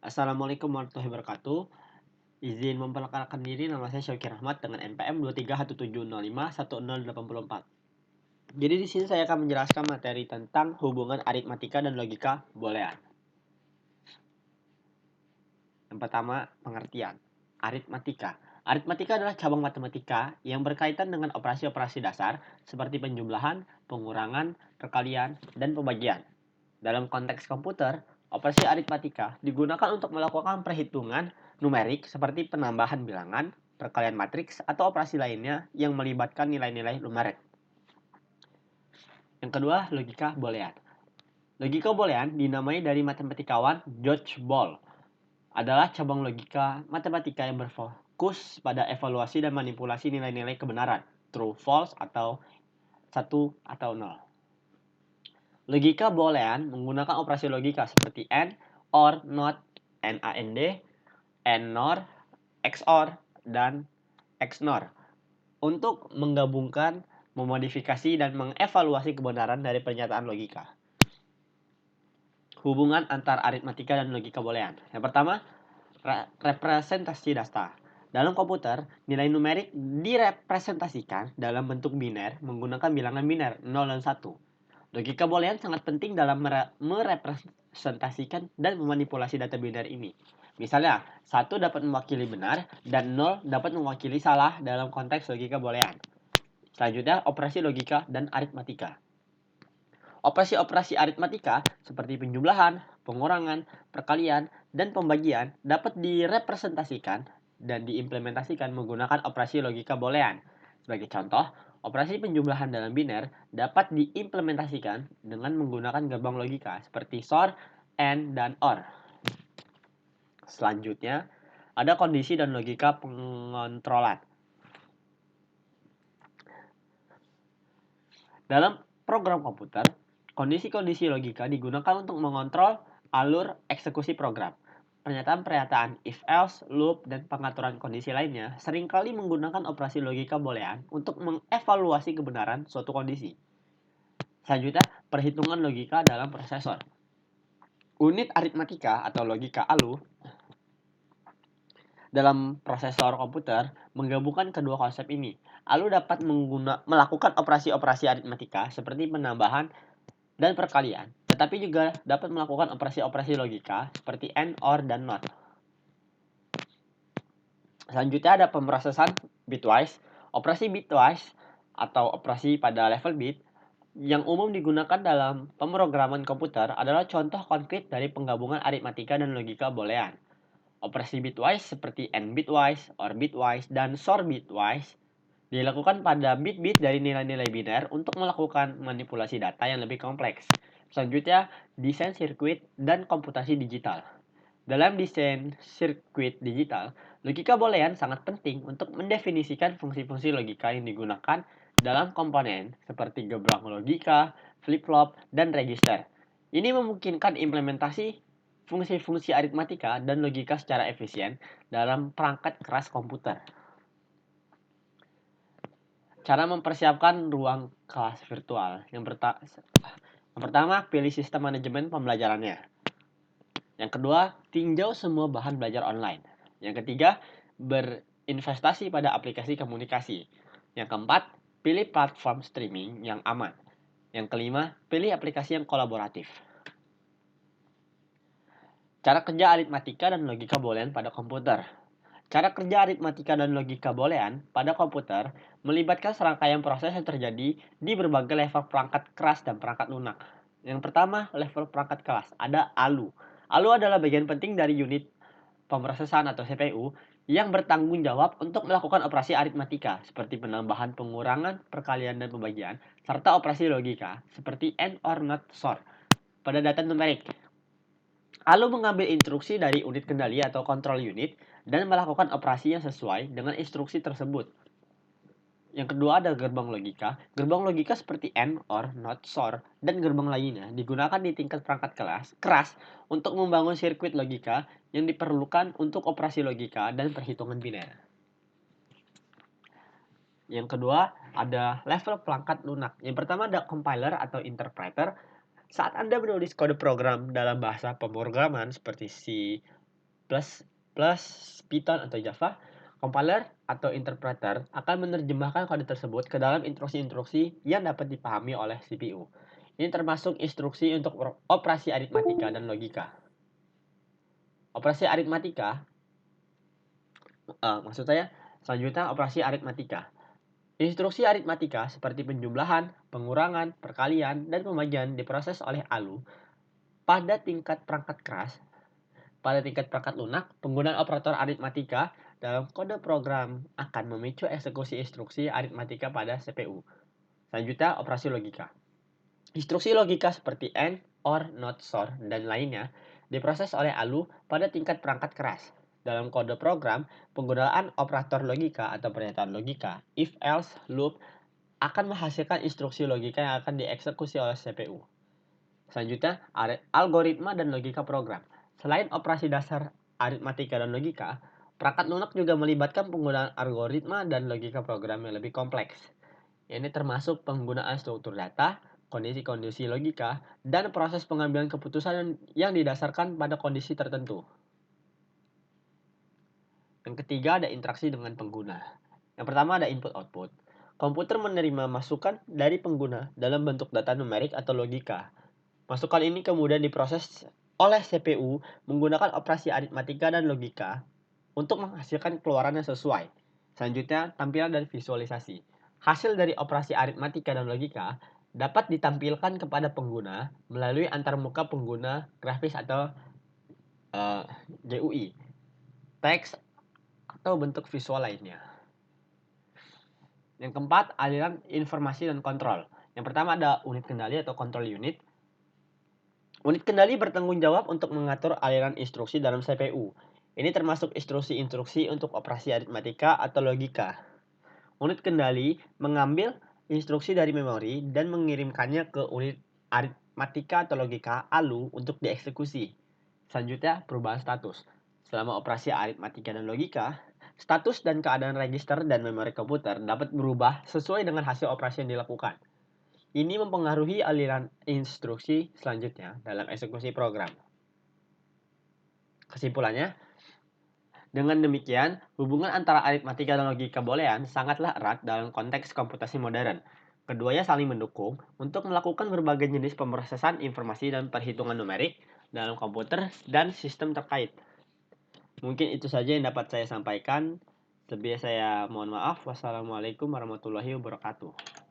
Assalamualaikum warahmatullahi wabarakatuh. Izin memperkenalkan diri, nama saya Syauki Rahmat dengan NPM 23170510084. Jadi di sini saya akan menjelaskan materi tentang hubungan aritmatika dan logika boolean. Yang pertama, pengertian. Aritmatika. Aritmatika adalah cabang matematika yang berkaitan dengan operasi-operasi dasar seperti penjumlahan, pengurangan, perkalian, dan pembagian. Dalam konteks komputer, operasi aritmatika digunakan untuk melakukan perhitungan numerik seperti penambahan bilangan, perkalian matriks, atau operasi lainnya yang melibatkan nilai-nilai numerik. Yang kedua, logika boolean. Logika boolean dinamai dari matematikawan George Boole. Adalah cabang logika matematika yang berfokus pada evaluasi dan manipulasi nilai-nilai kebenaran, true, false, atau 1 atau 0. Logika boolean menggunakan operasi logika seperti AND, OR, NOT, NAND, NOR, XOR, dan XNOR untuk menggabungkan, memodifikasi, dan mengevaluasi kebenaran dari pernyataan logika. Hubungan antar aritmatika dan logika boolean. Yang pertama, representasi data. Dalam komputer, nilai numerik direpresentasikan dalam bentuk biner menggunakan bilangan biner 0 dan 1. Logika boolean sangat penting dalam merepresentasikan dan memanipulasi data biner ini. Misalnya, 1 dapat mewakili benar dan 0 dapat mewakili salah dalam konteks logika boolean. Selanjutnya, operasi logika dan aritmatika. Operasi-operasi aritmatika seperti penjumlahan, pengurangan, perkalian, dan pembagian dapat direpresentasikan dan diimplementasikan menggunakan operasi logika boolean. Sebagai contoh, operasi penjumlahan dalam biner dapat diimplementasikan dengan menggunakan gerbang logika seperti SOR, AND, dan OR. Selanjutnya, ada kondisi dan logika pengontrolan. Dalam program komputer, kondisi-kondisi logika digunakan untuk mengontrol alur eksekusi program. Pernyataan-pernyataan if-else, loop, dan pengaturan kondisi lainnya seringkali menggunakan operasi logika boolean untuk mengevaluasi kebenaran suatu kondisi. Selanjutnya, perhitungan logika dalam prosesor. Unit aritmatika atau logika ALU dalam prosesor komputer menggabungkan kedua konsep ini. ALU dapat melakukan operasi-operasi aritmatika seperti penambahan dan perkalian, tetapi juga dapat melakukan operasi-operasi logika seperti AND, OR, dan NOT. Selanjutnya ada pemrosesan bitwise. Operasi bitwise atau operasi pada level bit yang umum digunakan dalam pemrograman komputer adalah contoh konkret dari penggabungan aritmatika dan logika boolean. Operasi bitwise seperti AND bitwise, OR bitwise, dan SOR bitwise dilakukan pada bit-bit dari nilai-nilai biner untuk melakukan manipulasi data yang lebih kompleks. Selanjutnya, desain sirkuit dan komputasi digital. Dalam desain sirkuit digital, logika boolean sangat penting untuk mendefinisikan fungsi-fungsi logika yang digunakan dalam komponen seperti gerbang logika, flip-flop, dan register. Ini memungkinkan implementasi fungsi-fungsi aritmatika dan logika secara efisien dalam perangkat keras komputer. Cara mempersiapkan ruang kelas virtual. Yang pertama, pilih sistem manajemen pembelajarannya. Yang kedua, tinjau semua bahan belajar online. Yang ketiga, berinvestasi pada aplikasi komunikasi. Yang keempat, pilih platform streaming yang aman. Yang kelima, pilih aplikasi yang kolaboratif. Cara kerja aritmatika dan logika boolean pada komputer. Cara kerja aritmatika dan logika boolean pada komputer melibatkan serangkaian proses yang terjadi di berbagai level perangkat keras dan perangkat lunak. Yang pertama, level perangkat keras. Ada ALU. ALU adalah bagian penting dari unit pemrosesan atau CPU yang bertanggung jawab untuk melakukan operasi aritmatika seperti penambahan, pengurangan, perkalian, dan pembagian, serta operasi logika seperti AND, OR, NOT, SOR pada data numerik. ALU mengambil instruksi dari unit kendali atau control unit dan melakukan operasi yang sesuai dengan instruksi tersebut. Yang kedua ada gerbang logika. Gerbang logika seperti AND, OR, NOT, SOR, dan gerbang lainnya digunakan di tingkat perangkat keras untuk membangun sirkuit logika yang diperlukan untuk operasi logika dan perhitungan biner. Yang kedua ada level perangkat lunak. Yang pertama ada compiler atau interpreter. Saat Anda menulis kode program dalam bahasa pemrograman seperti C, plus Python atau Java, compiler atau interpreter akan menerjemahkan kode tersebut ke dalam instruksi-instruksi yang dapat dipahami oleh CPU. Ini termasuk instruksi untuk operasi aritmatika dan logika. Operasi aritmatika, maksud saya, selanjutnya operasi aritmatika. Instruksi aritmatika seperti penjumlahan, pengurangan, perkalian, dan pembagian diproses oleh ALU pada tingkat perangkat keras. Pada tingkat perangkat lunak, penggunaan operator aritmatika dalam kode program akan memicu eksekusi instruksi aritmatika pada CPU. Selanjutnya, operasi logika. Instruksi logika seperti AND, OR, NOT, SOR, dan lainnya diproses oleh ALU pada tingkat perangkat keras. Dalam kode program, penggunaan operator logika atau pernyataan logika, if, else, loop, akan menghasilkan instruksi logika yang akan dieksekusi oleh CPU. Selanjutnya, algoritma dan logika program. Selain operasi dasar aritmatika dan logika, perangkat lunak juga melibatkan penggunaan algoritma dan logika program yang lebih kompleks. Ini termasuk penggunaan struktur data, kondisi-kondisi logika, dan proses pengambilan keputusan yang didasarkan pada kondisi tertentu. Yang ketiga ada interaksi dengan pengguna. Yang pertama ada input-output. Komputer menerima masukan dari pengguna dalam bentuk data numerik atau logika. Masukan ini kemudian diproses oleh CPU menggunakan operasi aritmatika dan logika untuk menghasilkan keluaran yang sesuai. Selanjutnya, tampilan dan visualisasi. Hasil dari operasi aritmatika dan logika dapat ditampilkan kepada pengguna melalui antarmuka pengguna grafis atau GUI, teks, atau bentuk visual lainnya. Yang keempat, aliran informasi dan kontrol. Yang pertama ada unit kendali atau control unit. Unit kendali bertanggung jawab untuk mengatur aliran instruksi dalam CPU. Ini termasuk instruksi-instruksi untuk operasi aritmatika atau logika. Unit kendali mengambil instruksi dari memori dan mengirimkannya ke unit aritmatika atau logika ALU untuk dieksekusi. Selanjutnya, perubahan status. Selama operasi aritmatika dan logika, status dan keadaan register dan memori komputer dapat berubah sesuai dengan hasil operasi yang dilakukan. Ini mempengaruhi aliran instruksi selanjutnya dalam eksekusi program. Kesimpulannya, dengan demikian, hubungan antara aritmatika dan logika boolean sangatlah erat dalam konteks komputasi modern. Keduanya saling mendukung untuk melakukan berbagai jenis pemrosesan informasi dan perhitungan numerik dalam komputer dan sistem terkait. Mungkin itu saja yang dapat saya sampaikan. Lebihnya saya mohon maaf. Wassalamualaikum warahmatullahi wabarakatuh.